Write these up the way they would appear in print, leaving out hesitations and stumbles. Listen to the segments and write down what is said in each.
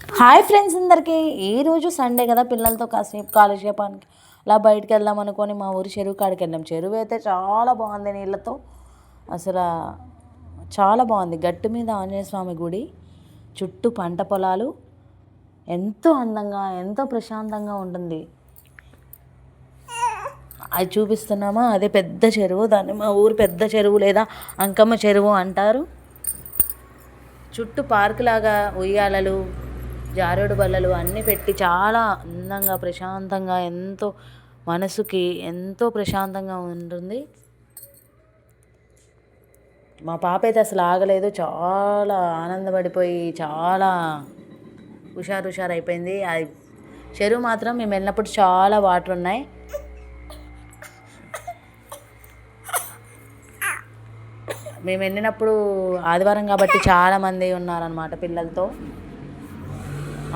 Hi friends అందరికీ ఈరోజు Sunday కదా, పిల్లలతో కాసేపు కాలక్షేపానికి అలా బయటికి వెళ్దాం అనుకొని మా ఊరి చెరువు కాడికి వెళ్ళాం. చెరువు అయితే చాలా బాగుంది, నీళ్ళతో అసలు చాలా బాగుంది. గట్టు మీద ఆంజనేయ స్వామి గుడి, చుట్టూ పంట పొలాలు, ఎంతో అందంగా ఎంతో ప్రశాంతంగా ఉంటుంది. అది చూపిస్తున్నామా, అదే పెద్ద చెరువు. దాన్ని మా ఊరు పెద్ద చెరువు లేదా అంకమ్మ చెరువు అంటారు. చుట్టూ పార్కు లాగా ఉయ్యాలలు, జారుడు బల్లలు అన్నీ పెట్టి చాలా అందంగా ప్రశాంతంగా ఎంతో మనసుకి ఎంతో ప్రశాంతంగా ఉంటుంది. మా పాప అయితే అసలు ఆగలేదు, చాలా ఆనందపడిపోయి చాలా హుషారు అయిపోయింది. అది చెరువు మాత్రం మేము వెళ్ళినప్పుడు చాలా వాటర్ ఉన్నాయి. మేము వెళ్ళినప్పుడు ఆదివారం కాబట్టి చాలామంది ఉన్నారనమాట పిల్లలతో.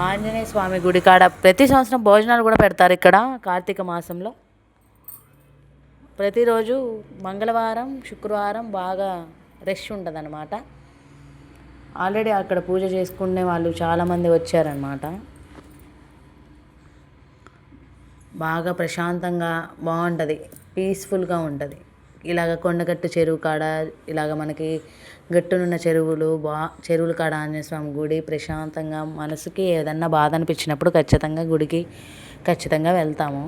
ఆంజనేయ స్వామి గుడి కాడ ప్రతి సంవత్సరం భోజనాలు కూడా పెడతారు ఇక్కడ కార్తీక మాసంలో. ప్రతిరోజు మంగళవారం శుక్రవారం బాగా రష్ ఉంటుంది అనమాట. ఆల్రెడీ అక్కడ పూజ చేసుకునే వాళ్ళు చాలామంది వచ్చారనమాట. బాగా ప్రశాంతంగా బాగుంటుంది, పీస్ఫుల్గా ఉంటుంది. ఇలాగ కొండగట్టు చెరువు కాడ ఇలాగ మనకి గట్టునున్న చెరువుల కాడ ఆంజనేయ స్వామి గుడి ప్రశాంతంగా మనసుకి ఏదన్నా బాధ అనిపించినప్పుడు గుడికి ఖచ్చితంగా వెళ్తాము.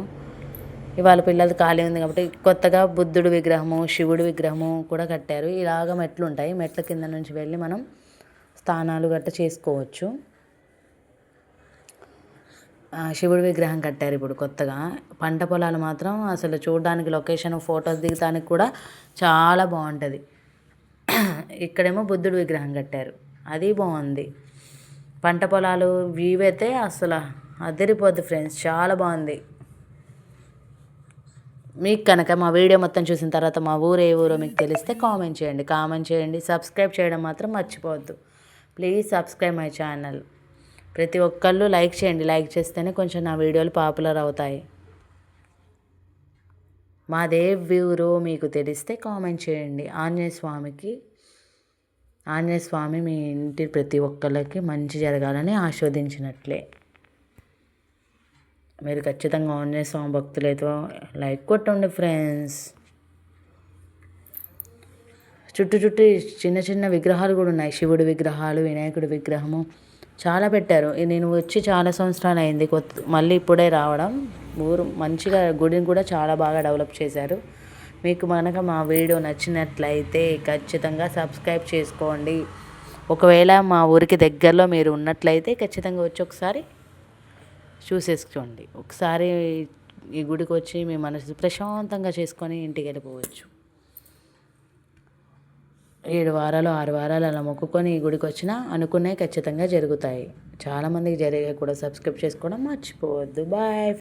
ఇవాళ పిల్లలు ఖాళీ ఉంది కాబట్టి కొత్తగా బుద్ధుడు విగ్రహము, శివుడు విగ్రహము కూడా కట్టారు. ఇలాగ మెట్లు ఉంటాయి, మెట్ల కింద నుంచి వెళ్ళి మనం స్నానాలు గట్ట చేసుకోవచ్చు. శివుడి విగ్రహం కట్టారు ఇప్పుడు కొత్తగా. పంట పొలాలు మాత్రం అసలు చూడడానికి లొకేషన్, ఫొటోస్ దిగడానికి కూడా చాలా బాగుంటుంది. ఇక్కడేమో బుద్ధుడు విగ్రహం కట్టారు, అది బాగుంది. పంట పొలాలు వ్యూ అయితే అసలు అదిరిపోద్ది ఫ్రెండ్స్, చాలా బాగుంది. మీకు కనుక మా వీడియో మొత్తం చూసిన తర్వాత మా ఊరు ఏ ఊరో మీకు తెలిస్తే కామెంట్ చేయండి. సబ్స్క్రైబ్ చేయడం మాత్రం మర్చిపోవద్దు. Please subscribe my channel. ప్రతి ఒక్కళ్ళు లైక్ చేయండి, లైక్ చేస్తేనే కొంచెం నా వీడియోలు పాపులర్ అవుతాయి. మాదే ఊరో మీకు తెలిస్తే కామెంట్ చేయండి. ఆంజనేయ స్వామి మీ ఇంటి ప్రతి ఒక్కళ్ళకి మంచి జరగాలని ఆస్వాదించినట్లే. మీరు ఖచ్చితంగా ఆంజనేయ స్వామి భక్తులైతే లైక్ కొట్టండి ఫ్రెండ్స్. చుట్టూ చిన్న చిన్న విగ్రహాలు కూడా ఉన్నాయి, శివుడి విగ్రహాలు, వినాయకుడి విగ్రహము చాలా పెట్టారు. నేను వచ్చి చాలా సంవత్సరాలు అయింది, మళ్ళీ ఇప్పుడే రావడం. ఊరు మంచిగా గుడిని కూడా చాలా బాగా డెవలప్ చేశారు. మీకు కనుక మా వీడియో నచ్చినట్లయితే ఖచ్చితంగా సబ్స్క్రైబ్ చేసుకోండి. ఒకవేళ మా ఊరికి దగ్గరలో మీరు ఉన్నట్లయితే ఖచ్చితంగా వచ్చి ఒకసారి చూసేసుకోండి. ఒకసారి ఈ గుడికి వచ్చి మీ మనసు ప్రశాంతంగా చేసుకొని ఇంటికి వెళ్ళిపోవచ్చు. 7 వారాలు 6 వారాలు అలా మొక్కుకొని ఈ గుడికి వచ్చినా అనుకునే ఖచ్చితంగా జరుగుతాయి. చాలామందికి జరిగే కూడా. సబ్స్క్రైబ్ చేసుకోవడం మర్చిపోవద్దు. బాయ్.